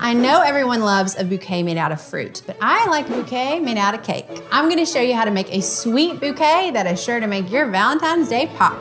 I know everyone loves a bouquet made out of fruit, but I like a bouquet made out of cake. I'm gonna show you how to make a sweet bouquet that is sure to make your Valentine's Day pop.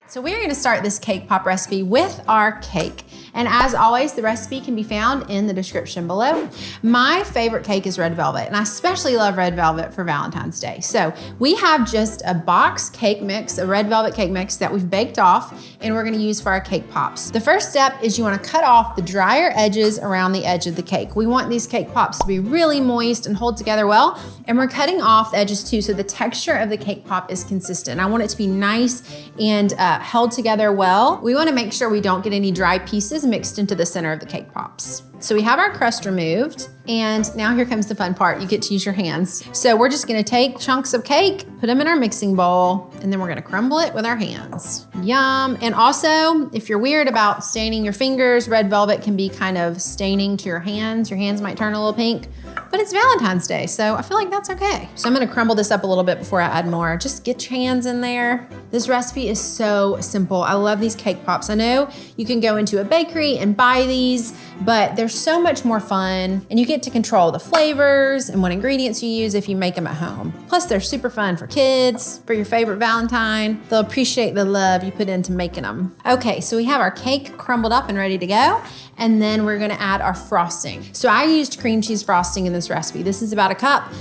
So we're gonna start this cake pop recipe with our cake. And as always, the recipe can be found in the description below. My favorite cake is red velvet, and I especially love red velvet for Valentine's Day. So we have just a box cake mix, a red velvet cake mix that we've baked off, and we're gonna use for our cake pops. The first step is you wanna cut off the drier edges around the edge of the cake. We want these cake pops to be really moist and hold together well, and we're cutting off the edges too, so the texture of the cake pop is consistent. I want it to be nice and held together well. We wanna make sure we don't get any dry pieces mixed into the center of the cake pops. So we have our crust removed, and now here comes the fun part. You get to use your hands. So we're just gonna take chunks of cake, put them in our mixing bowl, and then we're gonna crumble it with our hands. Yum. And also, if you're weird about staining your fingers, red velvet can be kind of staining to your hands. Your hands might turn a little pink, but it's Valentine's Day, so I feel like that's okay. So I'm gonna crumble this up a little bit before I add more. Just get your hands in there. This recipe is so simple. I love these cake pops. I know you can go into a bakery and buy these, but they're so much more fun, and you get to control the flavors and what ingredients you use if you make them at home. Plus, they're super fun for kids, for your favorite Valentine. They'll appreciate the love you put into making them. Okay, so we have our cake crumbled up and ready to go, and then we're gonna add our frosting. So I used cream cheese frosting in this recipe. This is about a cup.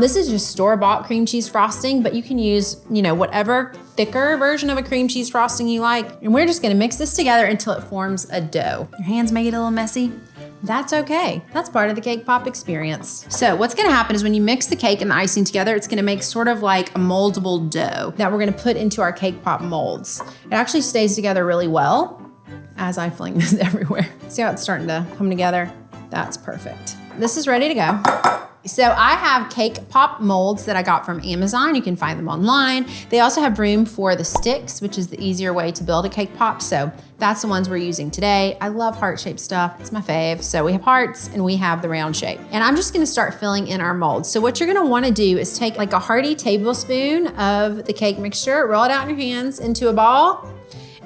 This is just store-bought cream cheese frosting, but you can use, whatever thicker version of a cream cheese frosting you like. And we're just gonna mix this together until it forms a dough. Your hands may get a little messy. That's okay. That's part of the cake pop experience. So what's gonna happen is when you mix the cake and the icing together, it's gonna make sort of like a moldable dough that we're gonna put into our cake pop molds. It actually stays together really well as I fling this everywhere. See how it's starting to come together? That's perfect. This is ready to go. So I have cake pop molds that I got from Amazon. You can find them online. They also have room for the sticks, which is the easier way to build a cake pop. So that's the ones we're using today. I love heart-shaped stuff. It's my fave. So we have hearts and we have the round shape. And I'm just gonna start filling in our molds. So what you're gonna wanna do is take like a hearty tablespoon of the cake mixture, roll it out in your hands into a ball,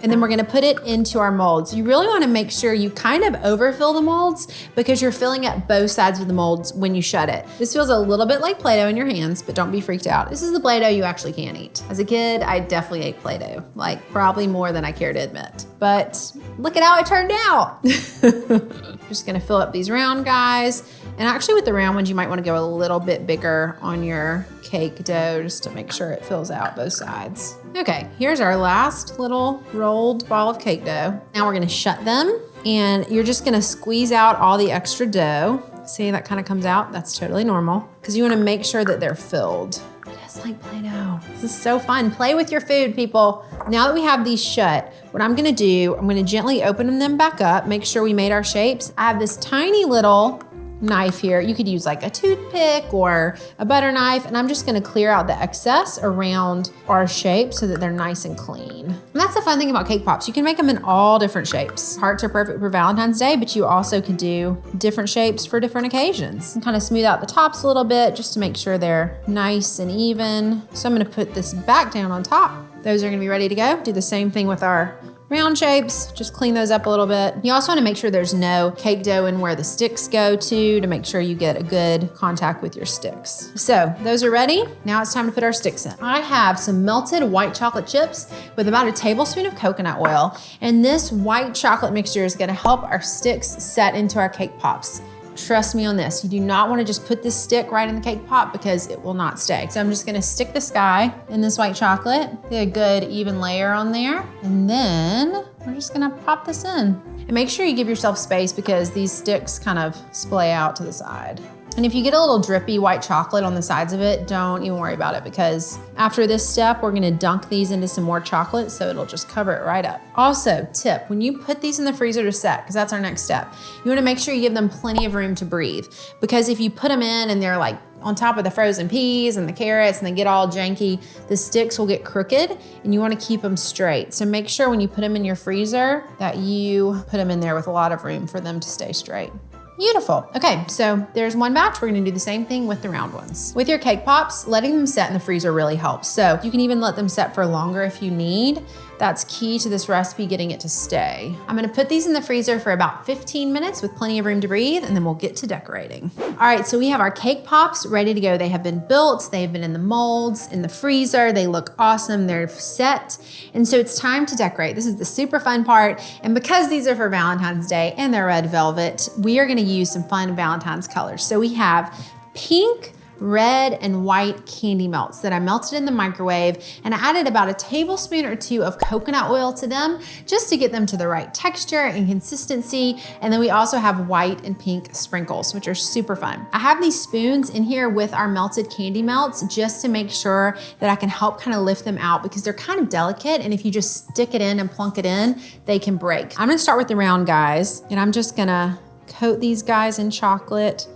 and then we're gonna put it into our molds. You really wanna make sure you kind of overfill the molds because you're filling up both sides of the molds when you shut it. This feels a little bit like Play-Doh in your hands, but don't be freaked out. This is the Play-Doh you actually can eat. As a kid, I definitely ate Play-Doh, like probably more than I care to admit. But look at how it turned out. Just gonna fill up these round guys. And actually with the round ones, you might wanna go a little bit bigger on your cake dough just to make sure it fills out both sides. Okay, here's our last little rolled ball of cake dough. Now we're gonna shut them, and you're just gonna squeeze out all the extra dough. See, that kind of comes out? That's totally normal, because you wanna make sure that they're filled. Just like Play-Doh. This is so fun. Play with your food, people. Now that we have these shut, what I'm gonna do, I'm gonna gently open them back up, make sure we made our shapes. I have this tiny little knife here. You could use like a toothpick or a butter knife, and I'm just gonna clear out the excess around our shape so that they're nice and clean. And that's the fun thing about cake pops. You can make them in all different shapes. Hearts are perfect for Valentine's Day, but you also could do different shapes for different occasions. And kind of smooth out the tops a little bit just to make sure they're nice and even. So I'm gonna put this back down on top. Those are gonna be ready to go. Do the same thing with our round shapes, just clean those up a little bit. You also wanna make sure there's no cake dough in where the sticks go to make sure you get a good contact with your sticks. So those are ready. Now it's time to put our sticks in. I have some melted white chocolate chips with about a tablespoon of coconut oil. And this white chocolate mixture is gonna help our sticks set into our cake pops. Trust me on this. You do not want to just put this stick right in the cake pop because it will not stay. So I'm just gonna stick this guy in this white chocolate, get a good even layer on there, and then we're just gonna pop this in. And make sure you give yourself space because these sticks kind of splay out to the side. And if you get a little drippy white chocolate on the sides of it, don't even worry about it because after this step, we're gonna dunk these into some more chocolate so it'll just cover it right up. Also, tip, when you put these in the freezer to set, because that's our next step, you wanna make sure you give them plenty of room to breathe. Because if you put them in and they're like on top of the frozen peas and the carrots and they get all janky, the sticks will get crooked and you wanna keep them straight. So make sure when you put them in your freezer that you put them in there with a lot of room for them to stay straight. Beautiful. Okay, so there's one batch. We're gonna do the same thing with the round ones. With your cake pops, letting them set in the freezer really helps. So you can even let them set for longer if you need, That's key to this recipe, getting it to stay. I'm gonna put these in the freezer for about 15 minutes with plenty of room to breathe, and then we'll get to decorating. All right, so we have our cake pops ready to go. They have been built, they have been in the molds, in the freezer. They look awesome, they're set. And so it's time to decorate. This is the super fun part. And because these are for Valentine's Day and they're red velvet, we are gonna use some fun Valentine's colors. So we have pink, red, and white candy melts that I melted in the microwave, and I added about a tablespoon or 2 of coconut oil to them just to get them to the right texture and consistency. And then we also have white and pink sprinkles, which are super fun. I have these spoons in here with our melted candy melts just to make sure that I can help kind of lift them out because they're kind of delicate, and if you just stick it in and plunk it in, they can break. I'm gonna start with the round guys, and I'm just gonna coat these guys in chocolate,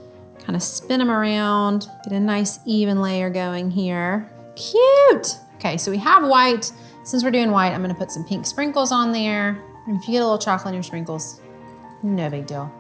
kind of spin them around, get a nice even layer going here. Cute. Okay, so we have white. Since we're doing white, I'm gonna put some pink sprinkles on there. And if you get a little chocolate in your sprinkles, no big deal.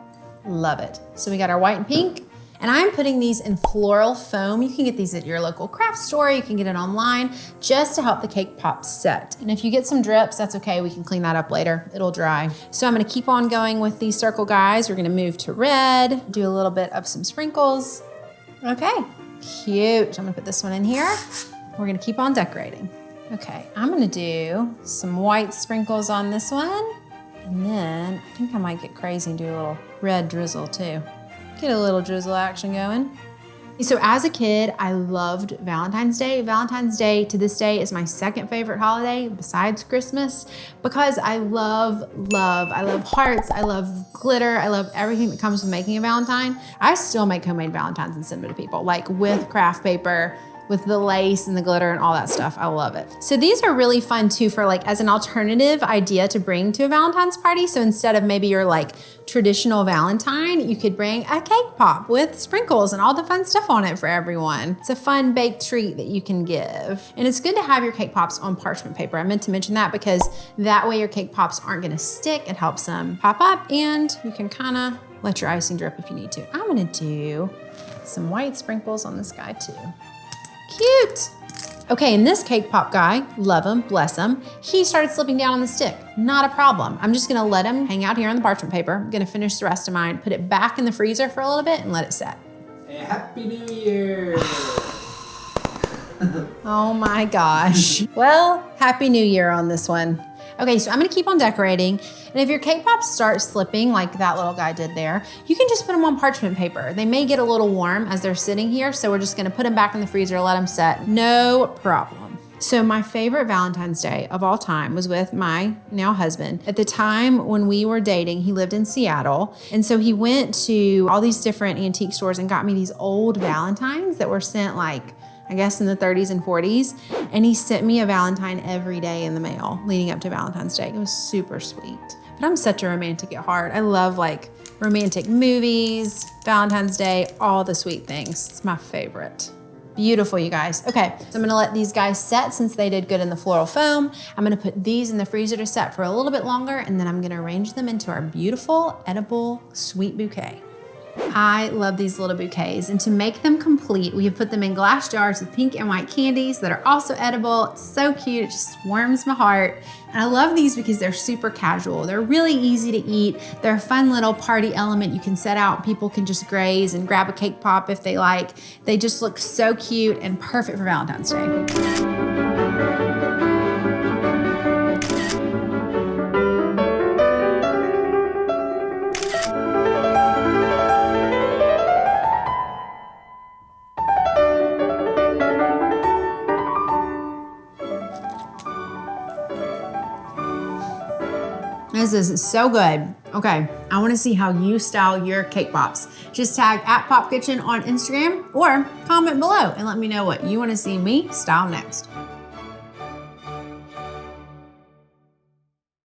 Love it. So we got our white and pink, and I'm putting these in floral foam. You can get these at your local craft store. You can get it online just to help the cake pop set. And if you get some drips, that's okay. We can clean that up later. It'll dry. So I'm gonna keep on going with these circle guys. We're gonna move to red, do a little bit of some sprinkles. Okay, cute. I'm gonna put this one in here. We're gonna keep on decorating. Okay, I'm gonna do some white sprinkles on this one. And then I think I might get crazy and do a little red drizzle too. Get a little drizzle action going. So as a kid, I loved Valentine's Day. Valentine's Day to this day is my second favorite holiday besides Christmas because I love hearts, I love glitter, I love everything that comes with making a Valentine. I still make homemade Valentines and send them to people, like with craft paper, with the lace and the glitter and all that stuff. I love it. So these are really fun too for like as an alternative idea to bring to a Valentine's party. So instead of maybe your like traditional Valentine, you could bring a cake pop with sprinkles and all the fun stuff on it for everyone. It's a fun baked treat that you can give. And it's good to have your cake pops on parchment paper. I meant to mention that because that way your cake pops aren't gonna stick. It helps them pop up and you can kind of let your icing drip if you need to. I'm gonna do some white sprinkles on this guy too. Cute. Okay, and this cake pop guy, love him, bless him, he started slipping down on the stick. Not a problem. I'm just gonna let him hang out here on the parchment paper. I'm gonna finish the rest of mine, put it back in the freezer for a little bit and let it set. Hey, Happy New Year. Oh my gosh. Well, Happy New Year on this one. Okay, so I'm gonna keep on decorating. And if your cake pops start slipping like that little guy did there, you can just put them on parchment paper. They may get a little warm as they're sitting here, so we're just gonna put them back in the freezer, let them set, no problem. So my favorite Valentine's Day of all time was with my now husband. At the time when we were dating, he lived in Seattle. And so he went to all these different antique stores and got me these old Valentines that were sent like, I guess in the 30s and 40s. And he sent me a Valentine every day in the mail leading up to Valentine's Day. It was super sweet. But I'm such a romantic at heart. I love like romantic movies, Valentine's Day, all the sweet things. It's my favorite. Beautiful, you guys. Okay, so I'm gonna let these guys set since they did good in the floral foam. I'm gonna put these in the freezer to set for a little bit longer, and then I'm gonna arrange them into our beautiful, edible, sweet bouquet. I love these little bouquets, and to make them complete, we have put them in glass jars with pink and white candies that are also edible. It's so cute, it just warms my heart. And I love these because they're super casual. They're really easy to eat. They're a fun little party element you can set out. People can just graze and grab a cake pop if they like. They just look so cute and perfect for Valentine's Day. This is so good. Okay, I wanna see how you style your cake pops. Just tag @PopKitchen on Instagram or comment below and let me know what you wanna see me style next.